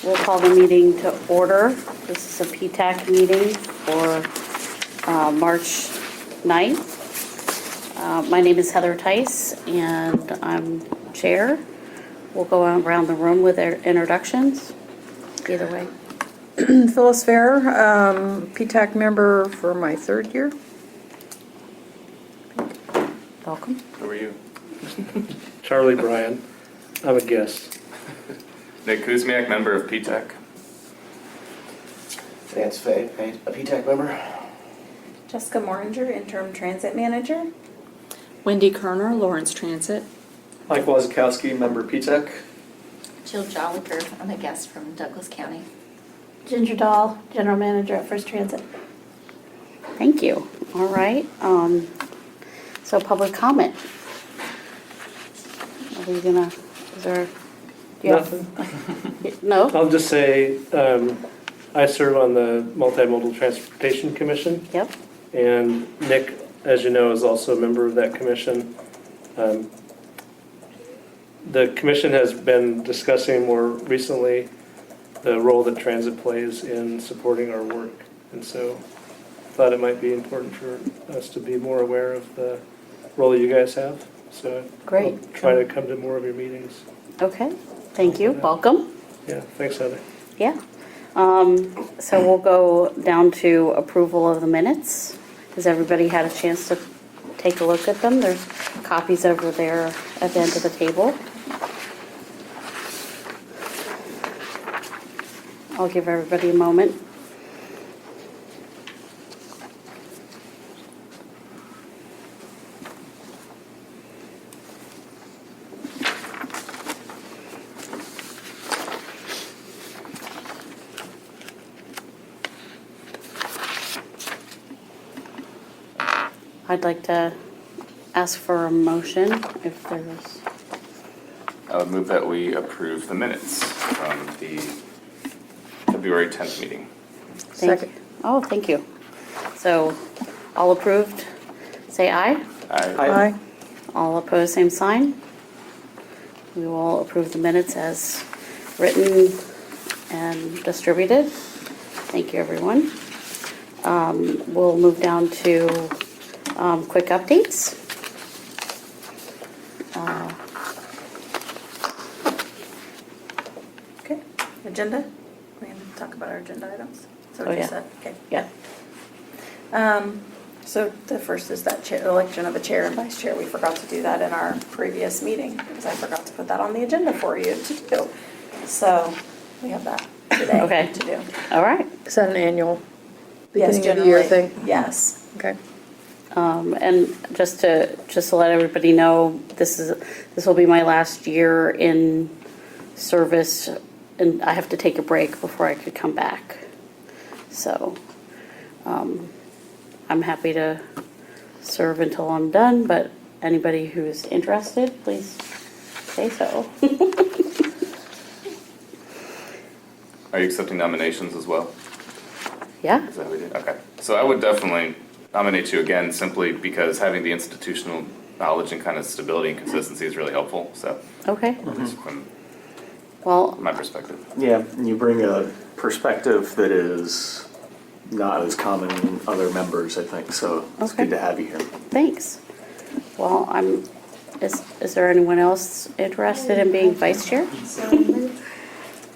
We'll call the meeting to order. This is a PTAC meeting for March 9th. My name is Heather Tice, and I'm chair. We'll go around the room with their introductions. Either way. Phyllis Fair, PTAC member for my third year. Welcome. Who are you? Charlie Bryan. I'm a guest. Nick Kuzmiak, member of PTAC. Vance Fay, a PTAC member. Jessica Moringer, interim transit manager. Wendy Kerner, Lawrence Transit. Mike Wazakowski, member PTAC. Jill Jolliker, I'm a guest from Douglas County. Ginger Dahl, General Manager at First Transit. Thank you. All right. So public comment. Are we gonna, is there? Nothing. No? I'll just say I serve on the Multi-modal Transportation Commission. Yep. And Nick, as you know, is also a member of that commission. The commission has been discussing more recently the role that transit plays in supporting our work. And so I thought it might be important for us to be more aware of the role you guys have. So Great. I'll try to come to more of your meetings. Okay. Thank you. Welcome. Yeah, thanks, Heather. Yeah. So we'll go down to approval of the minutes. Has everybody had a chance to take a look at them? There's copies over there at the end of the table. I'll give everybody a moment. I'd like to ask for a motion if there's. I would move that we approve the minutes from the February 10th meeting. Second. Oh, thank you. So, all approved, say aye. Aye. All opposed, same sign. We will approve the minutes as written and distributed. Thank you, everyone. We'll move down to quick updates. Okay. Agenda. We're going to talk about our agenda items. So Oh, what you yeah. said. Okay. Yeah. So the first is that election of a chair and vice chair. We forgot to do that in our previous meeting because I forgot to put that on the agenda for you to do. So we have that today Okay. to do. All right. Is that an annual Yes, beginning of the year generally. thing? Yes. Okay. And just to let everybody know, this will be my last year in service, and I have to take a break before I could come back. So, I'm happy to serve until I'm done, but anybody who's interested, please say so. Are you accepting nominations as well? Yeah? Is that what we did? Okay. So I would definitely nominate you again simply because having the institutional knowledge and kind of stability and consistency is really helpful. So, Okay. at least from Well, my perspective. Yeah, and you bring a perspective that is not as common in other members, I think, so it's Okay. good to have you here. thanks. Well, is there anyone else interested in being vice chair?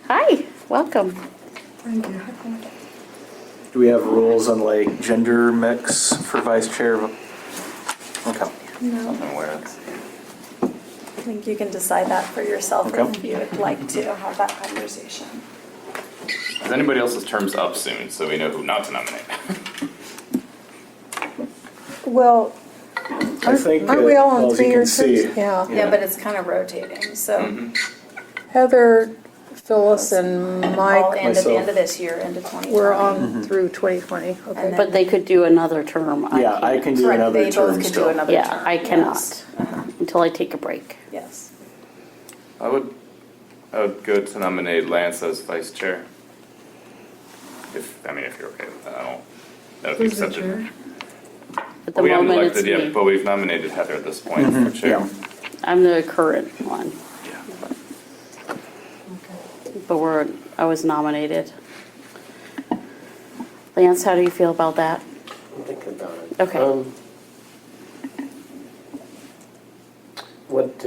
Hi, welcome. Do we have rules on like gender mix for vice chair? Okay. No. I'm aware of. I think you can decide that for yourself Okay. if you would like to have that conversation. Is anybody else's terms up soon so we know who not to nominate? Well, I think, aren't we all on well, as you 3-year can see, terms? Yeah. Yeah, but it's kind of rotating, so Heather, Phyllis, and all Mike, end at the end myself. of this year, into 2020. we're on through 2020. Okay. And But they could do another term. Yeah, I can't. can do Correct, another they term both could do still. another Yeah, term. I cannot Yes. until I take a break. Yes. I would go to nominate Lance as vice chair. If you're okay with that, I don't know if you Who's the accepted. chair? At the We haven't moment, it's elected yet, me. but we've nominated Heather at this point for chair. Yeah. I'm the current one. Yeah. but I was nominated. Lance, how do you feel about that? I'm thinking about it. Okay. What,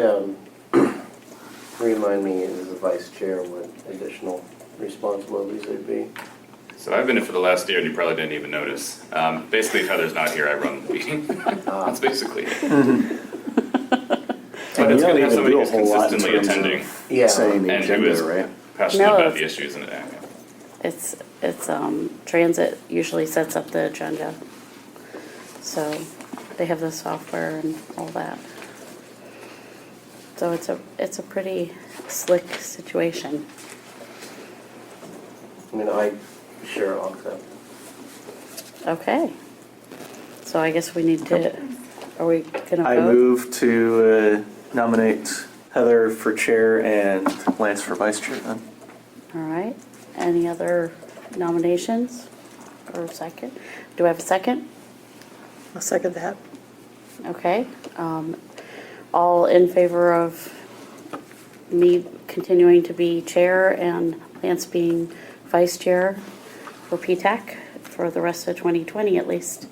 remind me as the vice chair what additional responsibilities there'd be? So I've been here for the last year, and you probably didn't even notice. Basically, if Heather's not here, I run the meeting. That's basically it. But And it's you good don't to have even somebody do a who's whole lot in consistently terms attending Yeah. of saying the and who agenda, is right? passionate No, about the it's- issues in it. It's transit usually sets up the agenda. So they have the software and all that. So it's a pretty slick situation. I mean, sure, I'll accept. Okay. So I guess we need to, are we gonna I vote? move to nominate Heather for chair and Lance for vice chair then. All right. Any other nominations or second? Do I have a second? I'll second that. Okay. All in favor of me continuing to be chair and Lance being vice chair for PTAC for the rest of 2020 at least?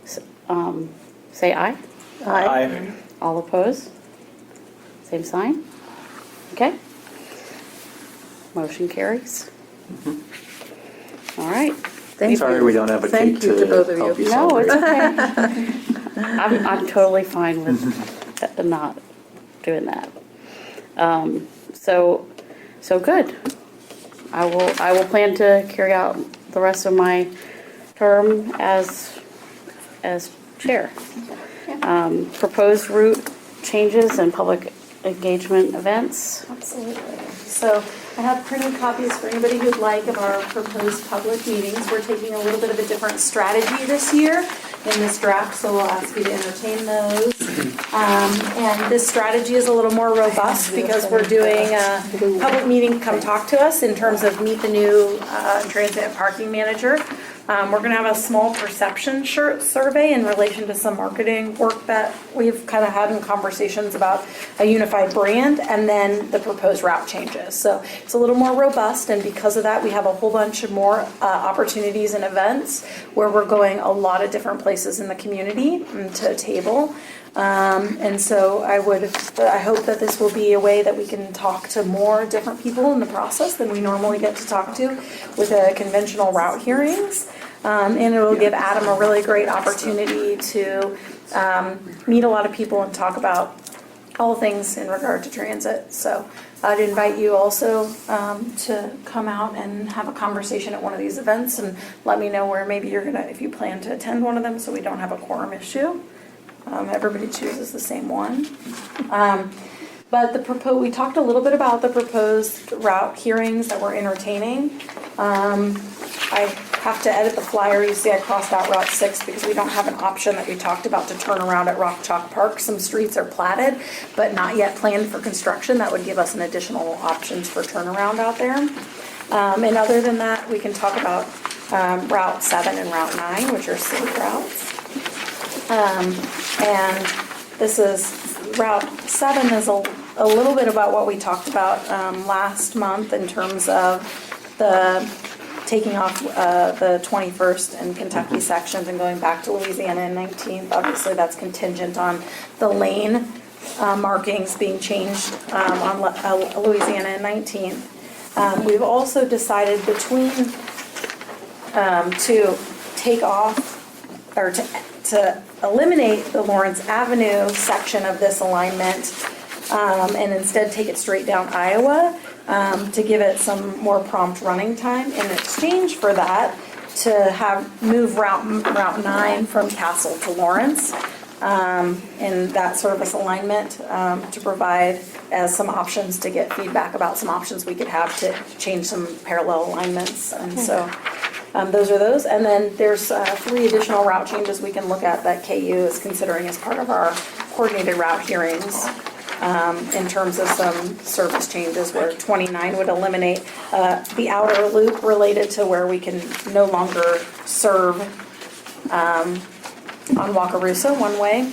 Say aye. Aye. All opposed? Same sign? Okay. Motion carries. All right. Thank Sorry you. we don't have a Thank cake you to both of help you No, it's celebrate. okay. I'm totally fine with not doing that. So good. I will plan to carry out the rest of my term as chair. Proposed route changes and public engagement events. Absolutely. So I have printed copies for anybody who'd like of our proposed public meetings. We're taking a little bit of a different strategy this year in this draft, so we'll ask you to entertain those. And this strategy is a little more robust because we're doing a public meeting, come talk to us in terms of meet the new transit and parking manager. We're going to have a small perception survey in relation to some marketing work that we've kind of had in conversations about a unified brand and then the proposed route changes. So it's a little more robust, and because of that, we have a whole bunch of more opportunities and events where we're going a lot of different places in the community to table. And so I hope that this will be a way that we can talk to more different people in the process than we normally get to talk to with conventional route hearings. And it will give Adam a really great opportunity to meet a lot of people and talk about all things in regard to transit. So I'd invite you also to come out and have a conversation at one of these events and let me know where maybe if you plan to attend one of them so we don't have a quorum issue. Everybody chooses the same one. But we talked a little bit about the proposed route hearings that we're entertaining. I have to edit the flyer. You see I crossed out Route 6 because we don't have an option that we talked about to turn around at Rock Chalk Park. Some streets are platted, but not yet planned for construction. That would give us an additional options for turnaround out there. And other than that, we can talk about Route 7 and Route 9, which are city routes. And this is, Route 7 is a little bit about what we talked about last month in terms of the taking off the 21st and Kentucky sections and going back to Louisiana and 19th. Obviously, that's contingent on the lane markings being changed on Louisiana and 19th. We've also decided to take off or to eliminate the Lawrence Avenue section of this alignment and instead take it straight down Iowa to give it some more prompt running time. In exchange for that, to move Route 9 from Castle to Lawrence in that service alignment to provide as some options to get feedback about some options we could have to change some parallel alignments. And so those are those. And then there's 3 additional route changes we can look at that KU is considering as part of our coordinated route hearings. In terms of some service changes where 29 would eliminate the outer loop related to where we can no longer serve on Wakarusa one way,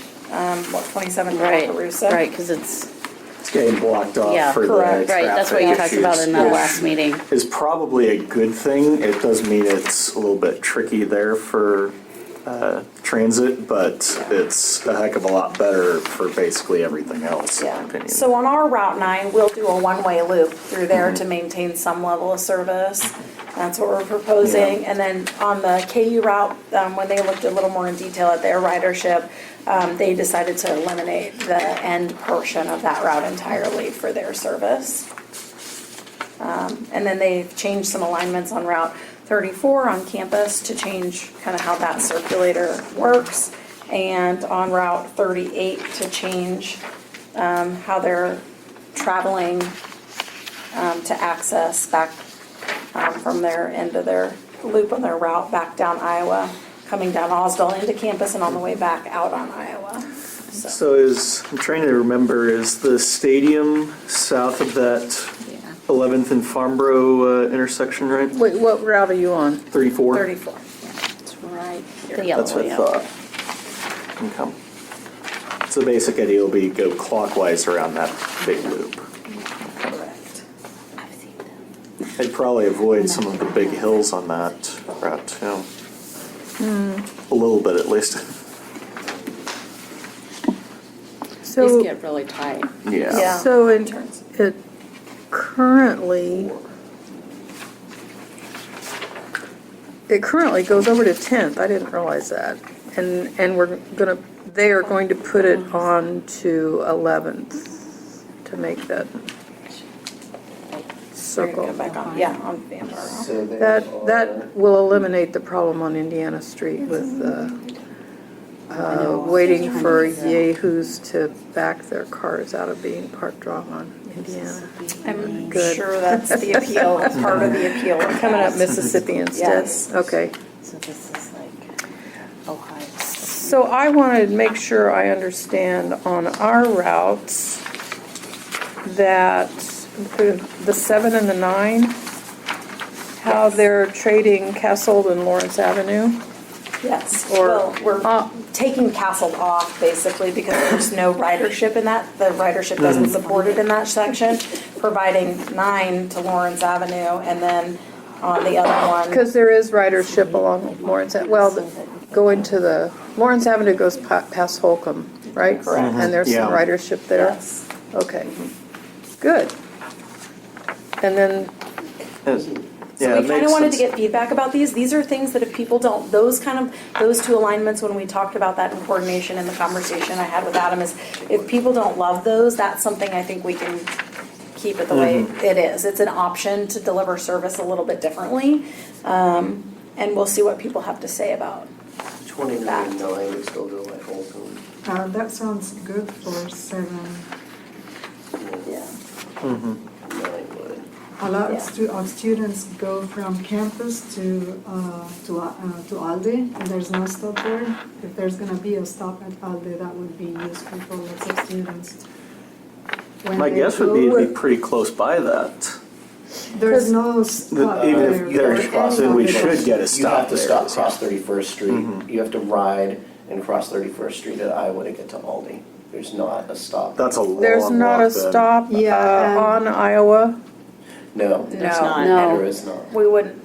27 to Wakarusa. Right, because it's It's getting blocked off Yeah, for the correct. Right, that's what you talked traffic about issues, in the which last meeting. is probably a good thing. It does mean it's a little bit tricky there for transit, but it's a heck of a lot better for basically everything else, in my Yeah, opinion. so on our Route 9, we'll do a one-way loop through there to maintain some level of service. That's what we're proposing. And then on the KU route, when they looked a little more in detail at their ridership, they decided to eliminate the end portion of that route entirely for their service. And then they've changed some alignments on Route 34 on campus to change kind of how that circulator works. And on Route 38 to change how they're traveling to access back from their end of their loop on their route back down Iowa, coming down Osdale into campus and on the way back out on Iowa. So I'm trying to remember, is the stadium south of that Yeah. 11th and Farnborough intersection, right? Wait, what route are you on? 34? 34. It's right The here. yellow That's what I one, thought. Okay. So the basic idea will be go clockwise around that big loop. Correct. I've seen them. I'd probably avoid some of the big hills on that route too. A little bit at least. These So, get really tight. Yeah. so Turns. it currently goes over to 10th. I didn't realize that. And they are going to put it on to 11th to make that So we're gonna circle. go back on, yeah, on Van Borough. So there That are- will eliminate the problem on Indiana Street with waiting for yahoos to back their cars out of being parked wrong on Indiana. I'm Good. sure that's the appeal, part of the appeal. of Coming up that. Mississippi instead? Yes. Okay. So this is like Ohio. So I wanted to make sure I understand on our routes that the 7 and the 9, how they're trading Castle and Lawrence Avenue? Yes, Or- well, we're taking Castle off basically because there's no ridership in that. The ridership doesn't support it in that section, providing 9 to Lawrence Avenue and then on the other one. Because there is ridership along Lawrence, going to the, Lawrence Avenue goes past Holcomb, right? Correct. And there's some Yeah. ridership there? Yes. Okay, good. And then, So we kind of wanted to get feedback about these. These are things that if people don't, those two alignments, when we talked about that in coordination in the conversation I had with Adam, is if people don't love those, that's something I think we can keep it the way it is. It's an option to deliver service a little bit differently. And we'll see what people have to say about 29.9 would still go like Holcomb. That sounds good for 7. Yeah. 9 would. A lot Yeah. of students go from campus to Aldi, and there's no stop there. If there's gonna be a stop at Aldi, that would be useful for lots of students. When My they guess would go- be it'd be pretty close by that. There's no stop Even there. if there's for crossing, any we of the should buses. get a You stop have to there. stop, cross 31st Street. You have to ride and cross 31st Street at Iowa to get to Aldi. There's not a stop. That's a long there's not a walk then. stop Yeah, on Iowa? No, There's not. there is not. We wouldn't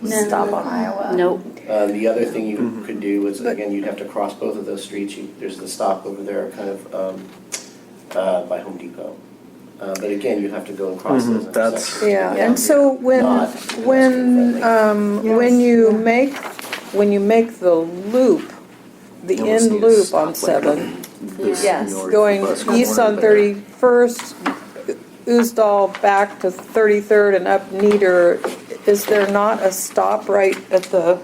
stop on Iowa. Nope. The other thing you could do is, again, you'd have to cross both of those streets. There's the stop over there kind of by Home Depot. But again, you have to go and cross those That's- intersections. Yeah, and so when you make the loop, the You almost end need a loop stop on like 7, this Yes. north going bus east corner on there. 31st, Ousdall back to 33rd and up Nieder, is there not a stop right at the,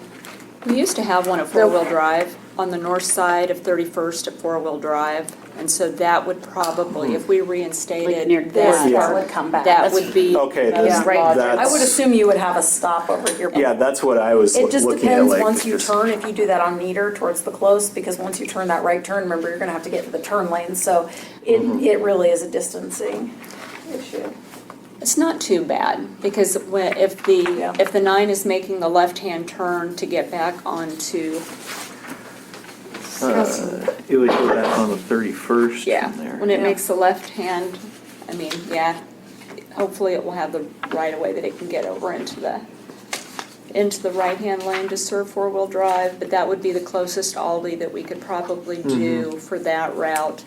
We used to have one at four-wheel drive on the north side of 31st at four-wheel drive. And so that would probably, if we Like reinstated near this that. That part, would come back. that That's- would be. Okay, Yeah. that's, Right. that's. I would assume you would have a stop over here. Yeah, that's what I was It just looking at, depends like. once you just- turn, if you do that on Nieder towards the close, because once you turn that right turn, remember, you're gonna have to get to the turn lane, so it really is a distancing issue. It's not too bad, because if the 9 is making the left-hand turn to get back onto, It would go back on the 31st yeah, from there. when it makes the left-hand I mean, yeah, hopefully it will have the right of way that it can get over into the right-hand lane to serve four-wheel drive, but that would be the closest Aldi that we could probably do for that route.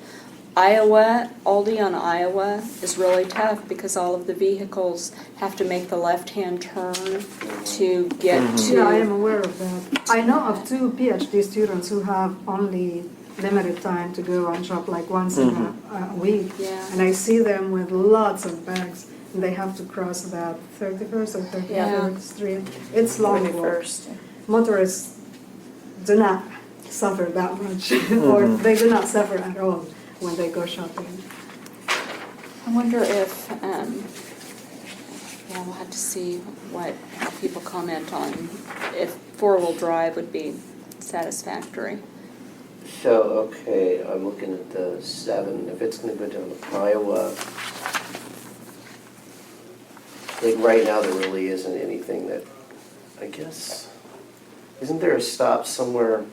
Aldi on Iowa is really tough because all of the vehicles have to make the left-hand turn to get to. Yeah, I am aware of that. I know of 2 PhD students who have only limited time to go and shop like once in a week. Yeah. And I see them with lots of bags, and they have to cross that 31st or 33rd Yeah. Street. It's long walk. 31st. Motorists do not suffer that much, or they do not suffer at all when they go shopping. I wonder if, yeah, we'll have to see how people comment on if four-wheel drive would be satisfactory. So, okay, I'm looking at the 7, if it's gonna go down to Iowa, like right now, there really isn't anything that, I guess, isn't there a stop somewhere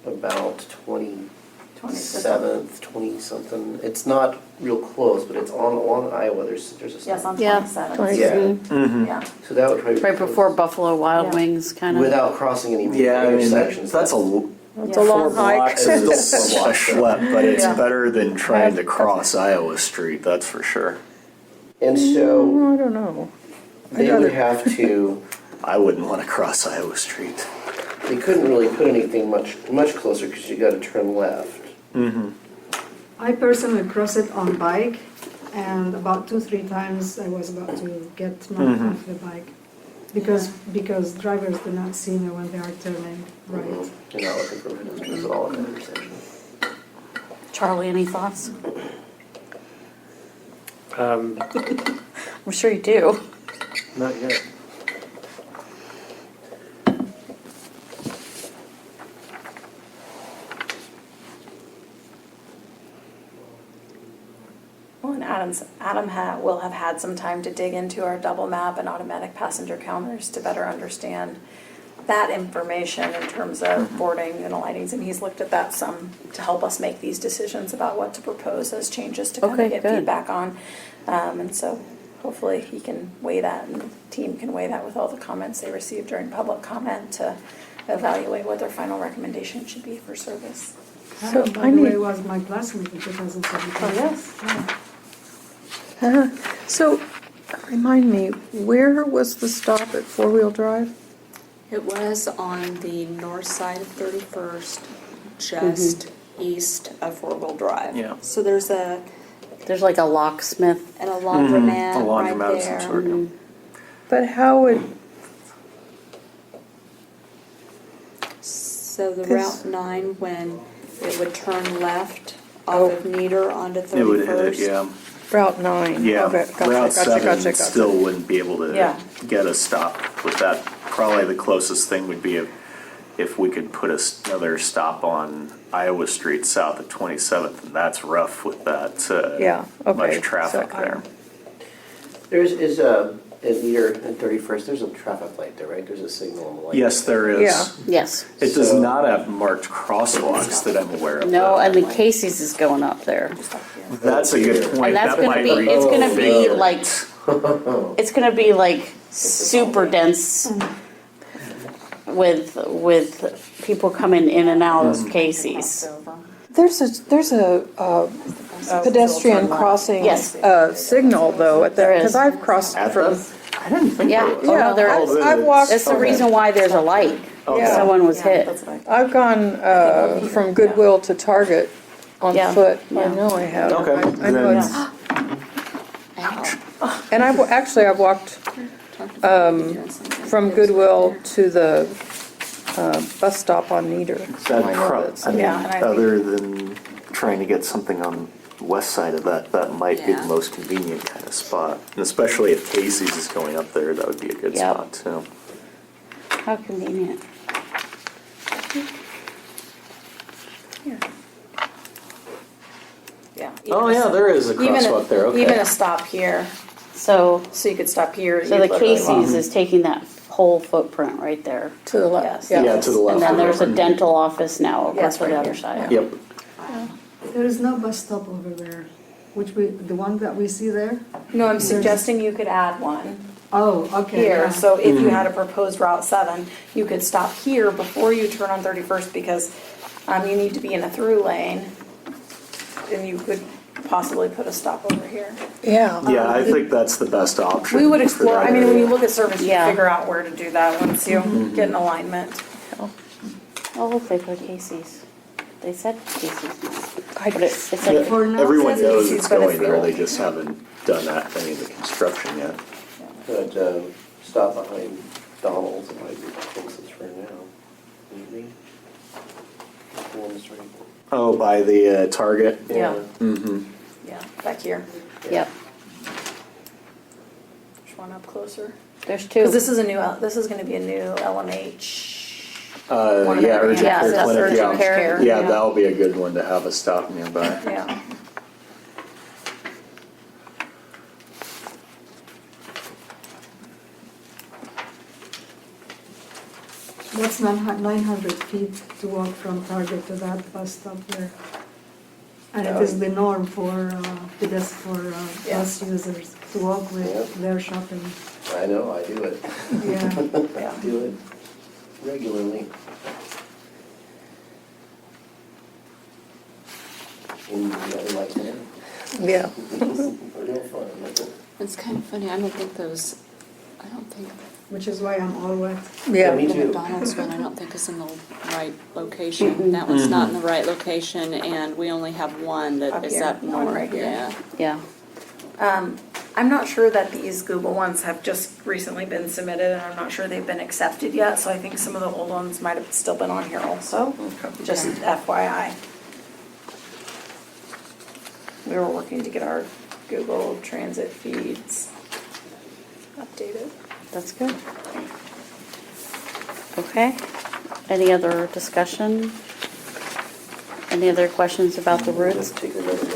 about 27th, 20-something? It's not real close, but it's on Iowa, there's a stop. Yes, on Yeah. 27th. Yeah, Yeah. so that would probably be Right before close. Buffalo Wild Yeah. Wings, kind of. Without crossing any Yeah, I mean, intersections. that's a It's a long hike. It's still a schlep, but it's Yeah. better than trying to cross Iowa Street, that's for sure. And so, I don't know. they would have to, I wouldn't want to cross Iowa Street. they couldn't really put anything much closer because you gotta turn left. I personally cross it on bike, and about 2-3 times I was about to get knocked off the bike. Because drivers do not see me when they are turning right. You're not looking for pedestrians at all in that intersection. Charlie, any thoughts? Um, I'm sure you do. Not yet. Well, and Adam will have had some time to dig into our double map and automatic passenger counters to better understand that information in terms of boarding and lightings, and he's looked at that some to help us make these decisions about what to propose as changes to kind Okay, of get good. feedback on. And so hopefully he can weigh that, and the team can weigh that with all the comments they received during public comment to evaluate what their final recommendation should be for service. So That, I by the way, need- was my classmate in 2017. Oh, yes? So, remind me, where was the stop at four-wheel drive? It was on the north side of 31st, just east of four-wheel drive. Yeah. So there's There's like a locksmith. and a laundromat A right laundromat of some there. sort, yeah. But how would, So the 'Cause- Route 9, when it would turn left off of Nieder onto 31st. It would hit it, yeah. Route 9? Yeah, Okay, gotcha, Route gotcha, 7 gotcha, gotcha. still wouldn't be able to Yeah. get a stop with that. Probably the closest thing would be if we could put another stop on Iowa Street south of 27th, and that's rough with that Yeah, okay, much traffic so there. There's, at Nieder and 31st, there's a traffic light there, right? There's a signal on the light. Yes, there is. Yeah. Yes. It does So- not have marked crosswalks that I'm aware of. No, though. and the Casey's is going up there. That's a good point. And that's That gonna might be, it's gonna be reconfigure like, it. it's gonna be like super dense with people coming in and out of Casey's. there's a pedestrian crossing Yes. signal though at There that, is. because I've crossed At from. the, I didn't think Yeah, there was. oh no, there I've- is. I've walked. That's the reason why there's a light. Yeah. Someone was hit. I've gone from Goodwill to Target on Yeah. foot. I Yeah. know I have. Okay, I know then- it's, and I've walked from Goodwill to the bus stop on Nieder. So I know that's- I mean, Yeah, and I think- other than trying to get something on the west side of that, that might be the Yeah. most convenient kind of spot. And especially if Casey's is going up there, that would be a good Yep. spot too. How convenient. Yeah. Oh, yeah, there is a Even crosswalk there, okay. Even a stop here, So, so you could stop here. so you'd the literally walk. Casey's is taking that whole footprint right there. To the left, Yes. Yeah, to the left. And then of the there's a road. dental office now over Yes, to the right other here. side. Yep. There is no bus stop over there. the one that we see there? No, I'm suggesting you could add one Oh, okay. here. yeah. So if you had a proposed Route 7, you could stop here before you turn on 31st because you need to be in a through lane. And you could possibly put a stop over here. Yeah. Yeah, I think that's the best option. We would for explore, that I mean, when you area. look at service, you Yeah. figure out where to do that once you get in alignment. I hope they put Casey's. They said Casey's. I- But it's Yeah, like, For now, everyone it's knows easy, it's but going if there, you- they just haven't done that, any of the construction yet. But stop behind Donald's, it might be the closest for now. Maybe. The one that's right- Oh, by the Target? Yeah. Mm-hmm. Yeah, back here. yep, Just one up closer. there's Because two. this is gonna be a new LMH. One Yeah, of their urgent Yeah, care that's clinic, urgent yeah. care. Yeah, that'll be a good one to have a stop nearby. Yeah. That's 900 feet to walk from Target to that bus stop there. And it is the norm for bus users to walk with their shopping. I know, I do it. Yeah. I do it regularly. In the other light town. Yeah. Real fun. It's kind of funny, I don't think, Which is why I'm all wet. Yeah, Yeah. me the too. McDonald's one, I don't think is in the right location. That one's not in the right location, and we only have one Up that is here, up one north, right here. yeah. Yeah, I'm not sure that these Google ones have just recently been submitted, and I'm not sure they've been accepted yet, so I think some of the old ones might have still been on here also, just FYI. We were working to get our Google Transit feeds updated. that's good. Okay, any other discussion? Any other questions about the routes? Just take a look at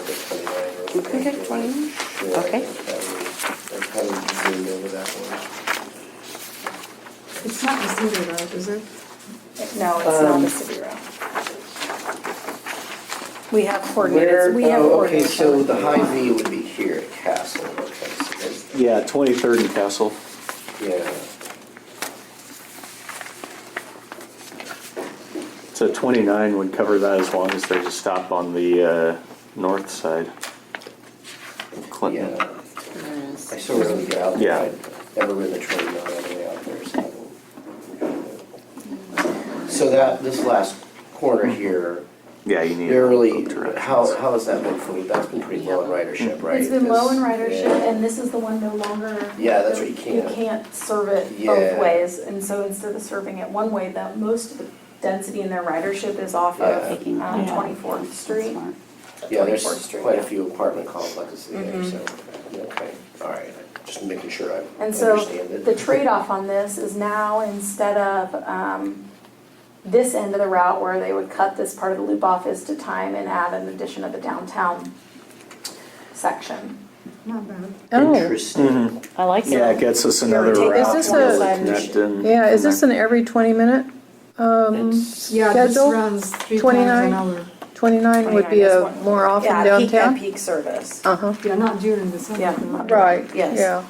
29 real quick. Okay, 29. Sure, Okay. I haven't zoomed over that one. It's not the city route, is it? No, it's not a city route. We have coordinated, we have Okay, coordinated. so the high V would be here at Castle, okay, so there's, Yeah, 23rd and Castle. yeah. So 29 would cover that as long as there's a stop on the north side of Clinton. Yeah, There is. I sort of get out there, Yeah. I've never ridden the train all the way out there, so. So that, this last corner here, Yeah, you need. they're really, both directions. how has that been for you? That's been pretty low in ridership, right? It's been low in Because- ridership, yeah. and this is the one no longer. Yeah, that's right, you can't. You can't serve it Yeah. both ways, and so instead of serving it one way, most of the density in their ridership is off of Taking- yeah. 24th Street. Smart. Yeah, there's 24th Street, quite a yeah. few apartment complexes there, Mhm. so, okay, all right, just making sure I And so understand it. the trade-off on this is now, instead of this end of the route where they would cut this part of the loop off, is to time and add an addition of the downtown section. Not bad. Oh, Interesting. I like it. Yeah, it gets us another Is route this to be able a- to connect in. yeah, is this an every 20-minute It's- Yeah, this schedule? runs 3 times 29? an hour. 29 would be 29 is a one. more often Yeah, peak downtown? and peak service. Uh-huh, Yeah, not during the summer. Yeah, though. not- right, Yes. yeah.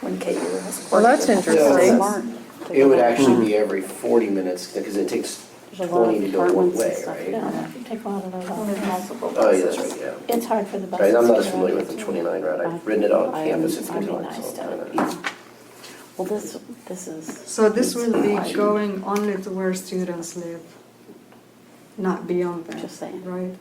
When KU has. Well, that's coordinated. interesting. Smart. It would actually be every 40 minutes, because it takes There's a lot 20 of to go one apartments and way, stuff, right? yeah. Take a lot of those When there's off. multiple Oh, yeah, buses. that's right, yeah. It's hard for the buses. Right, I'm not to as get familiar around with the too. 29 route, I've ridden it on campus a few It'd be times, nice so to- kinda- Yeah. Well, this is, So this will be going only to where students live, not beyond that, Just saying. right?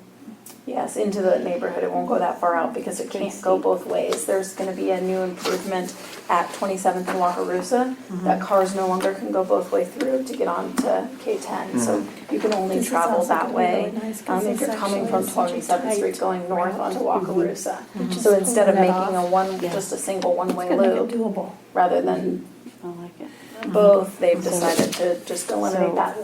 Yes, into the neighborhood. It won't go that far out because it can't go both ways. There's gonna be a new improvement at 27th and Wakarusa, that cars no longer can go both way through to get on to K10. So you can only This is travel also that gonna be way really nice 'cause if this you're coming section from is such a 27th Street tight going north route. onto Wakarusa. Just So instead of pulling that making off. just a single one-way It's gonna make loop, it doable. rather than I like it. both, they've decided to just eliminate So- that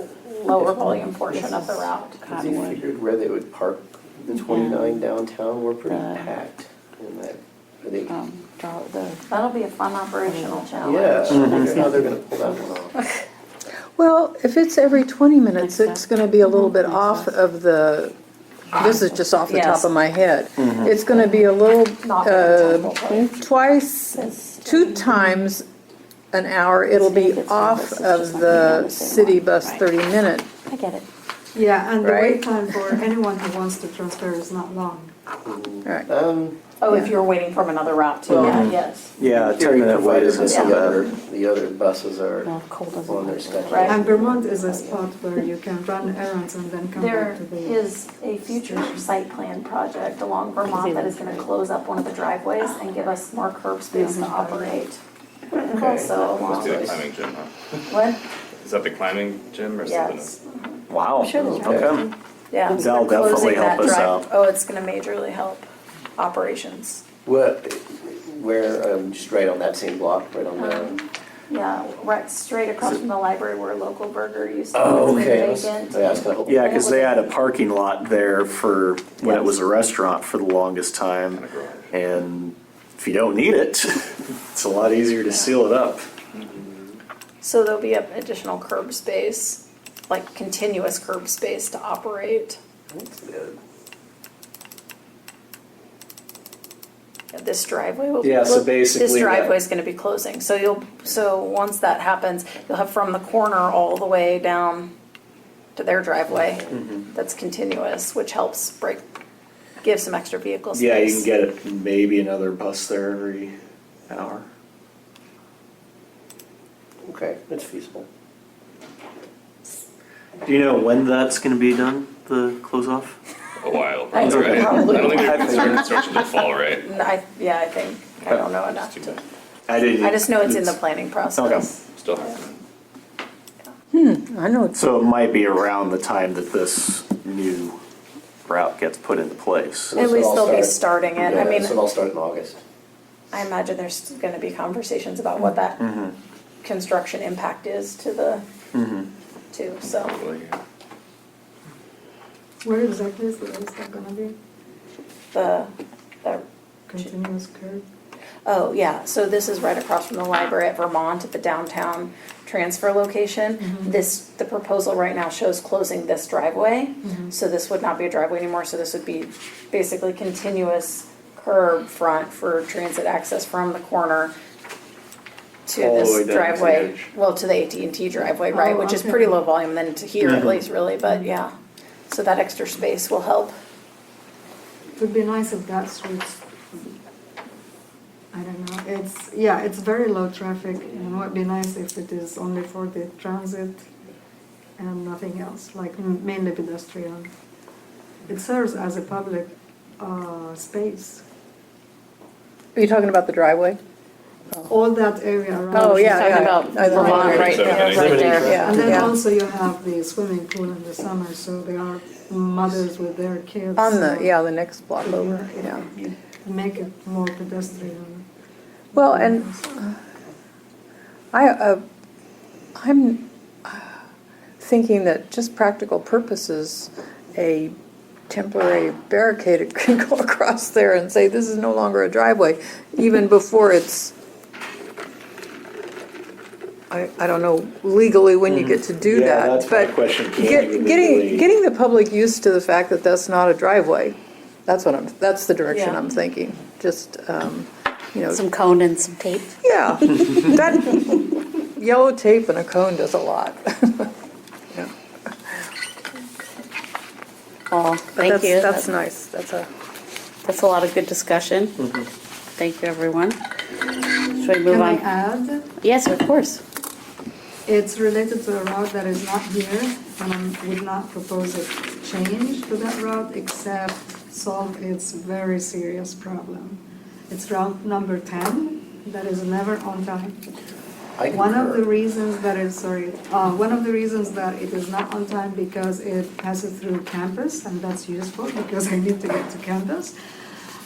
lower volume portion of the route. Has he Cottonwood. figured where they would park the 29 downtown? We're pretty The- packed in that. Are they- Draw the, That'll be a fun operational challenge. Yeah, I wonder how they're gonna pull that one off. Well, if it's every 20 minutes, Next it's step. going to be a little bit Next off step. of the this is just off the Yes. top of my head. It's gonna be a little, Not very temple, twice, 2 times an hour, it'll be off of the city bus 30-minute. I get it. Yeah, and the Right? wait time for anyone who wants to transfer is not long. Right. Oh, if you're waiting from another route too, yes. Yeah, 10-minute wait isn't so bad. The other buses are Well, cold doesn't on their work. schedule. Right. And Vermont is a spot where you can run errands and then come There back to the. is a future site plan project along Vermont that is gonna close up one of the driveways and give us more curb space to operate. Also Must be the along, climbing gym, huh? what? Is that the climbing gym or something? Yes, Wow, okay. yeah. That'll They're closing definitely help that us drive. out. Oh, it's gonna majorly help operations. What, where, just right on that same block, right on the, Yeah, right, straight across from the library where Local Burger used to oh, be okay. I was vacant. gonna hope. Yeah, because they had a parking lot there for when it was a restaurant for the longest time. And a garage. And if you don't need it, it's a lot easier to seal it up. So there'll be additional curb space, like continuous curb space to operate. That's good. Yeah, this driveway will be. Yeah, so This basically driveway is gonna be closing, so once that happens, you'll have from the corner all the way down to their driveway. That's continuous, which helps give some extra vehicle space. Yeah, you can get it, maybe another bus there every hour. Okay, that's feasible. Do you know when that's going to be done, the close off? A while, I probably, right? I probably- don't think we can start construction till fall, right? I think, I don't know enough Too to, bad. I didn't. I just know it's in the planning process. Still happening. I know it's, So it might be around the time that this new route gets put into place. At least they'll be starting it. I mean, So it'll start in August. I imagine there's gonna be conversations about what that construction impact is to the, too, so. Probably. Where exactly is that gonna be? The Continuous curb? Oh, yeah, so this is right across from the library at Vermont at the downtown transfer location. The proposal right now shows closing this driveway, so this would not be a driveway anymore, so this would be basically continuous curb front for transit access from the corner to All the way this down to the driveway, edge. well, to the AT&T driveway, right, Oh, which is okay. pretty low volume, then to here at least, really, but yeah. So that extra space will help. It would be nice if that street's, I don't know, it's very low traffic, and it would be nice if it is only for the transit and nothing else, like mainly pedestrian. It serves as a public space. are you talking about the driveway? All that area around. Oh, yeah, Talking yeah. about I know. Vermont, right, Exhibit. right there. Yeah. And then yeah. also you have the swimming pool in the summer, so there are mothers with their kids. On the, so yeah, the next block over, yeah. Make it more pedestrian. Well, and I'm thinking that just practical purposes, a temporary barricade can go across there and say, this is no longer a driveway, even before it's, I don't know legally when you get to do Yeah, that. that's my but question. Can you legally- Getting the public used to the fact that that's not a driveway, that's the direction Yeah. I'm thinking. Just, you know, Some cone and some tape. yeah, that yellow tape and a cone does a lot. Yeah. Well, But thank you. That's nice, That's a lot of good discussion. Thank you, everyone. Should we move Can I on? add? Yes, of course. It's related to a route that is not here, and I would not propose a change to that route except solve its very serious problem. It's route number 10 that is never on time. I One of the concur. reasons that it is not on time because it passes through campus, and that's useful because I need to get to campus.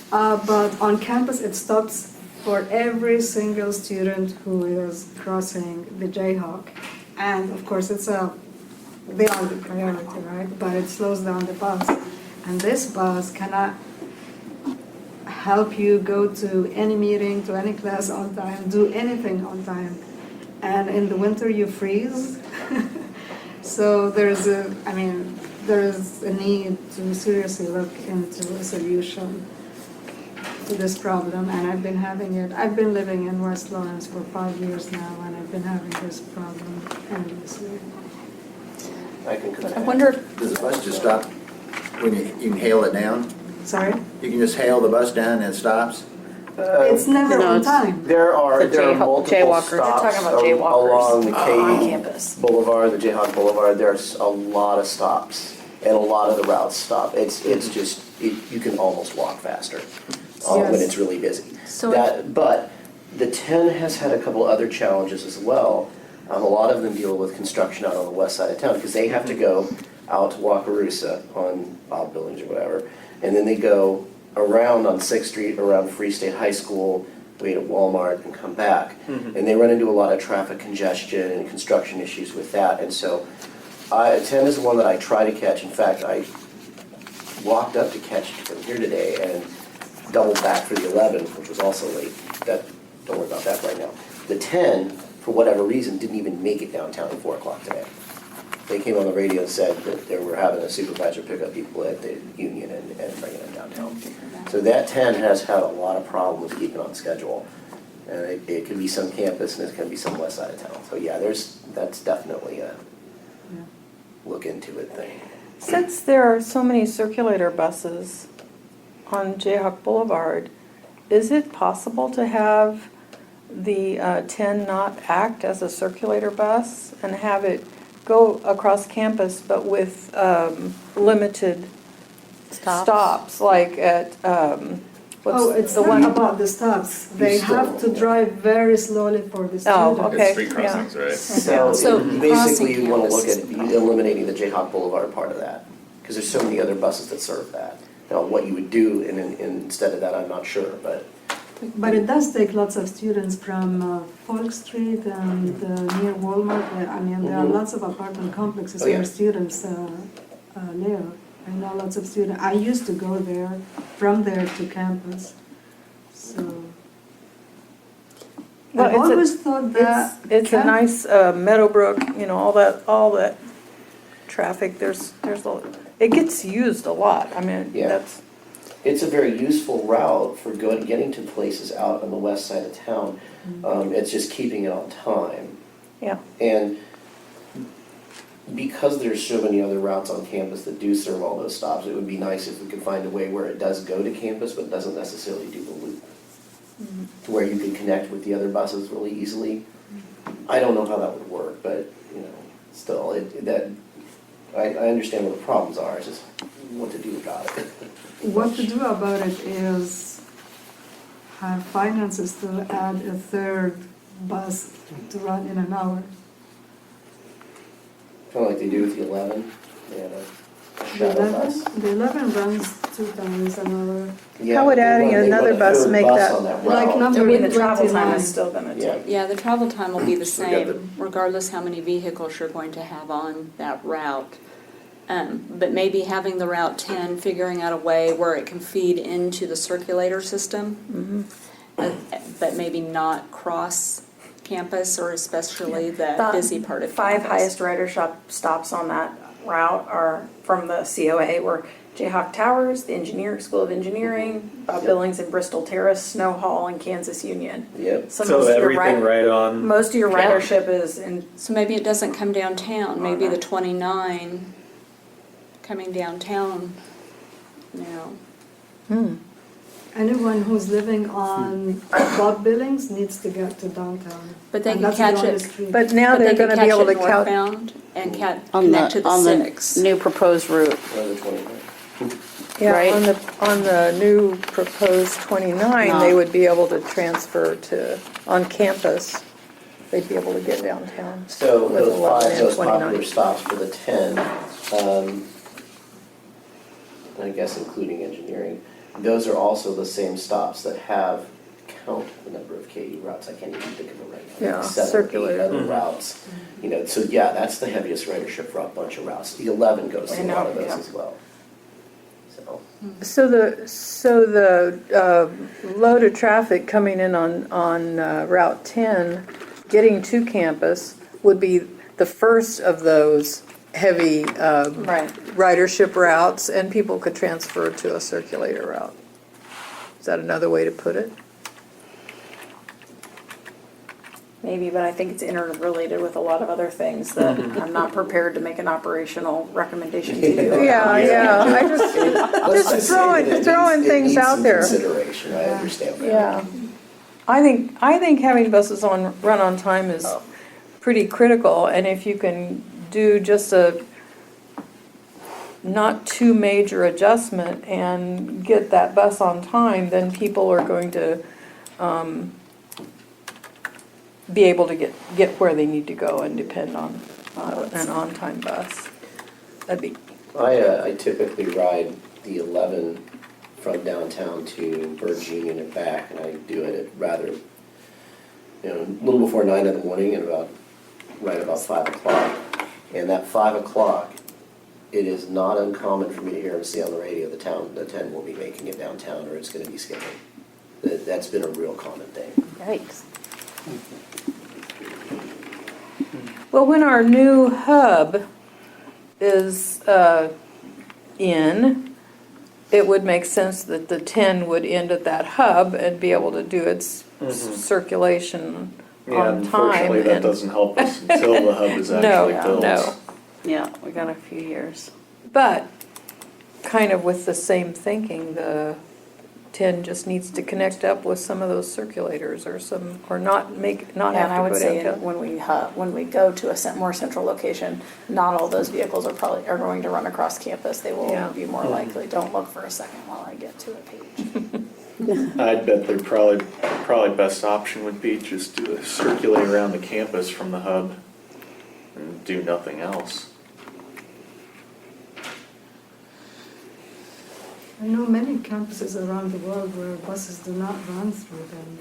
But on campus, it stops for every single student who is crossing the Jayhawk. And of course, they are the priority, right? But it slows down the bus. And this bus cannot help you go to any meeting, to any class on time, do anything on time. And in the winter, you freeze. So there is a need to seriously look into a solution to this problem, and I've been living in West Lawrence for 5 years now, and I've been having this problem endlessly. I can I wonder if Does the bus just stop when you can hail it down? Sorry? You can just hail the bus down and it stops? It's never No, on it's- time. There are The multiple jaywalkers. stops They're talking about jaywalkers along the on Katy campus. Boulevard, the Jayhawk Boulevard. There's a lot of stops, and a lot of the routes stop. It's just, you can almost walk faster when Yes. it's really busy. So But the 10 has had a couple other challenges as well. A lot of them deal with construction out on the west side of town, because they have to go out to Wakarusa on Bob Billings or whatever, and then they go around on 6th Street, around Free State High School, wait at Walmart, and come back. And they run into a lot of traffic congestion and construction issues with that. And so 10 is the one that I try to catch. In fact, I walked up to catch it from here today and doubled back for the 11, which was also late. Don't worry about that right now. The 10, for whatever reason, didn't even make it downtown at 4 o'clock today. They came on the radio and said that they were having a supervisor pick up people at the Union and bringing them downtown. So that 10 has had a lot of problems keeping on schedule. And it could be some campus and it can be some west side of town. So yeah, that's definitely a look into it thing. Since there are so many circulator buses on Jayhawk Boulevard, is it possible to have the 10 not act as a circulator bus and have it go across campus but with limited stops, like at, It's the not one? about the stops. They have to drive very slowly for the students. Oh, okay. It's street crossings, right? So basically crossing you want to look campus at is not- eliminating the Jayhawk Boulevard part of that, because there's so many other buses that serve that. Now, what you would do instead of that, I'm not sure, but But it does take lots of students from Folk Street and near Walmart. I mean, there are lots of apartment complexes Oh, yeah. where students live. I know lots of students. I used to go there, from there to campus. So Well, I always thought that It's a nice Meadowbrook, all that traffic, it gets used a lot. I mean, Yeah. that's, it's a very useful route for getting to places out on the west side of town. It's just keeping it on time. yeah. And because there's so many other routes on campus that do serve all those stops, it would be nice if we could find a way where it does go to campus, but doesn't necessarily do the loop. To where you can connect with the other buses really easily. I don't know how that would work, but, still, I understand what the problems are, it's just what to do about it. what to do about it is have finances to add a third bus to run in an hour. Kind of like they do with the 11, they have a The shuttle bus. 11 runs 2 times an hour. Yeah, How would they adding run another a bus third make bus that- on that Like route. number I mean, the travel time 29. is still gonna Yeah. take. Yeah, the travel time will be the So we got same, regardless how many vehicles you're going to have on that route. But maybe having the Route 10, figuring out a way where it can feed into the circulator system, but maybe not cross campus, or especially the busy part of Five campus. highest ridership stops on that route are from the COA were Jayhawk Towers, the School of Engineering, Billings and Bristol Terrace, Snow Hall, and Kansas Union. Yep. So most of your everything right on. Most of your ridership is in, So maybe it doesn't come downtown, maybe the 29 coming downtown, Anyone who's living on Bob Billings needs to get to downtown. But they And can that's the catch only it. street. But now they're gonna be able to count. Northbound and On connect to the on 6. new proposed route. Or the 29. Yeah, Right. on the new proposed 29, they would be able to transfer on campus. They'd be able to get downtown. So with those 11 five, and those 29. popular stops for the 10, I guess including engineering, those are also the same stops that count the number of KU routes. I can't even think of it right now. Yeah, Like 7 or 8 circulator. other routes. So yeah, that's the heaviest ridership for a bunch of routes. The 11 goes to a lot of those as well. So. So the load of traffic coming in on Route 10, getting to campus, would be the first of those heavy Right. ridership routes, and people could transfer to a circulator route. Is that another way to put it? Maybe, but I think it's interrelated with a lot of other things that I'm not prepared to make an operational recommendation to you. Yeah, I just, Let's just say that it throwing needs- it things needs out some there. Consideration, I understand that. Yeah. I think having buses run on time is pretty critical, and if you can do just a not too major adjustment and get that bus on time, then people are going to be able to get where they need to go and depend on an on-time bus. That'd be, I typically ride the 11 from downtown to Bird's Union and back, and I do it at rather, a little before 9 in the morning and right about 5 o'clock. And that 5 o'clock, it is not uncommon for me to hear and see on the radio the 10 will be making it downtown or it's going to be skipping. That's been a real common thing. Yikes. well, when our new hub is in, it would make sense that the 10 would end at that hub and be able to do its circulation Yeah, on time. unfortunately, that and- doesn't help us until the hub is actually built. No. Yeah, we got a few years. But kind of with the same thinking, the 10 just needs to connect up with some of those circulators or not And I have would to say go downtown. when we go to a more central location, not all those vehicles are going to run across campus. They will Yeah. be more likely. Don't look for a second while I get to a page. I'd bet they're probably best option would be just to circulate around the campus from the hub and do nothing else. I know many campuses around the world where buses do not run through them.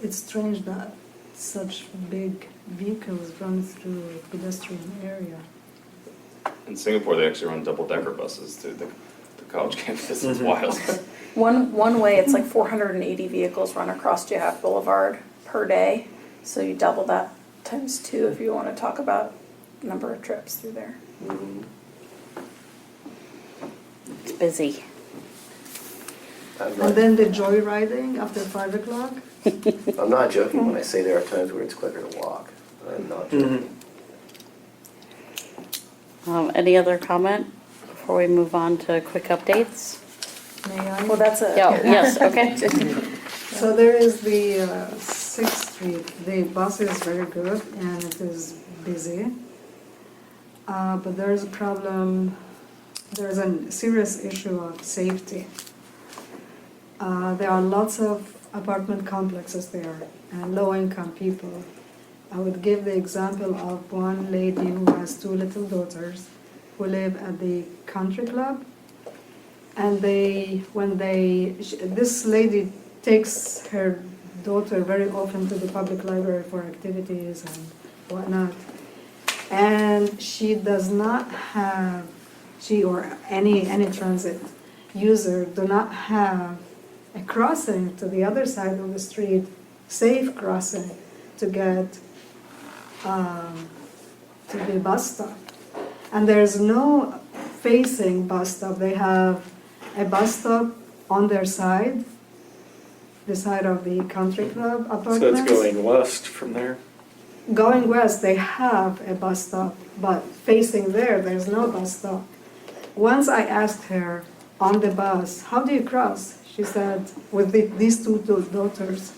It's strange that such big vehicles run through a pedestrian area. In Singapore, they actually run double-decker buses to the college campus. It's wild. One way, it's like 480 vehicles run across Jayhawk Boulevard per day. So you double that times 2 if you want to talk about number of trips through there. It's busy. And then the joyriding after 5 o'clock. I'm not joking when I say there are times where it's quicker to walk. I'm not joking. Any other comment before we move on to quick updates? May I? Well, that's a. Yeah, yes, okay. So there is the 6th Street. The bus is very good and it is busy. But there is a problem, there's a serious issue of safety. There are lots of apartment complexes there and low-income people. I would give the example of one lady who has 2 little daughters who live at the country club. And this lady takes her daughter very often to the public library for activities and whatnot. And she does not have, she or any transit user do not have a crossing to the other side of the street, safe crossing to get to the bus stop. And there's no facing bus stop. They have a bus stop on their side, the side of the country club apartments. So it's going west from there? Going west, they have a bus stop, but facing there's no bus stop. Once I asked her on the bus, how do you cross? She said, with these 2 daughters,